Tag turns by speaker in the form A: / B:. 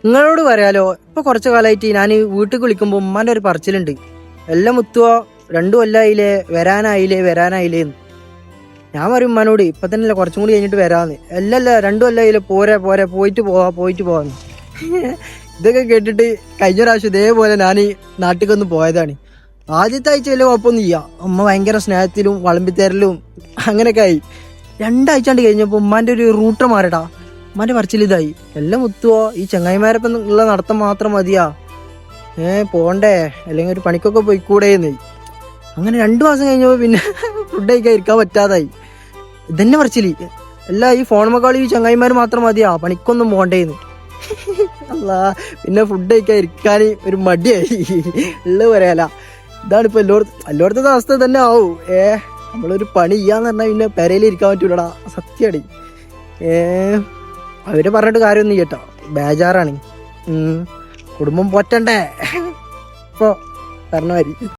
A: നിങ്ങളോട് പറയാലോ, ഇപ്പൊ കുറച്ചു കാലമായിട്ട് ഞാൻ വീട്ടിൽ വിളിക്കുമ്പോ ഉമ്മാന്റെ ഒരു പറച്ചിലുണ്ട്, എല്ലാം മുത്തുവോ 2 കൊല്ലായില്ലേ, വരാനായില്ലേന്ന്. ഞാൻ പറയും ഉമ്മാനോട് ഇപ്പൊ തന്നെ കുറച്ചും കൂടി കഴിഞ്ഞിട്ട് വരാന്ന്. അല്ലല്ല 2 കൊല്ലായില്ലേ, പോരെ പോയിട്ട് പോവാന്ന്. ഇതൊക്കെ കേട്ടിട്ട് കഴിഞ്ഞ പ്രാവശ്യം ഇതേപോലെ ഞാൻ നാട്ടിൽ പോയതാണ്. ആദ്യത്തെ ആഴ്ച വലിയ കുഴപ്പമൊന്നുമില്ല, ഉമ്മ ഭയങ്കര സ്നേഹത്തിലും വളമ്പിത്തരലും അങ്ങനെയൊക്കെ ആയി. 2 ആഴ്ച കഴിഞ്ഞപ്പോ ഉമ്മാന്റെ ഒരു റൂട്ട് മാറിടാ. ഉമ്മാന്റെ പറച്ചിൽ ഇതായി, എല്ലാം മുത്തുവോ ഈ ചങ്ങായിമാരൊപ്പം ഉള്ള നടത്തം മാത്രം മതിയാ, പോണ്ടേ, അല്ലെങ്കിൽ ഒരു പണിക്കൊക്കെ പോയിക്കൂടേന്ന്. അങ്ങനെ 2 മാസം കഴിഞ്ഞപ്പോ പിന്നെ ഫുഡ് കഴിക്കാൻ ഇരിക്കാൻ പറ്റാതായി. ഇതന്നെ പറച്ചില്, അല്ല ഈ ഫോൺ മക്കാളി ഈ ചങ്ങായിമാര് മാത്രം മതിയാ, പണിക്കൊന്നും പോണ്ടേന്ന്. അല്ല, പിന്നെ ഫുഡ് കഴിക്കാൻ ഇരിക്കാൻ ഒരു മടിയായി ഉള്ളത് പറയാല. ഇതാണിപ്പോ എല്ലായിടത്തെ അവസ്ഥ തന്നെ ആവും. നമ്മളൊരു പണി ചെയ്യാന്ന് പറഞ്ഞാൽ പിന്നെ പെരയിൽ ഇരിക്കാൻ പറ്റൂലടാ, സത്യടി. അവര് പറഞ്ഞിട്ട് കാര്യമൊന്നും കേട്ടോ, ബേജാറാണ്. കുടുംബം പോറ്റണ്ടേ ഇപ്പൊ പറഞ്ഞ മാതിരി.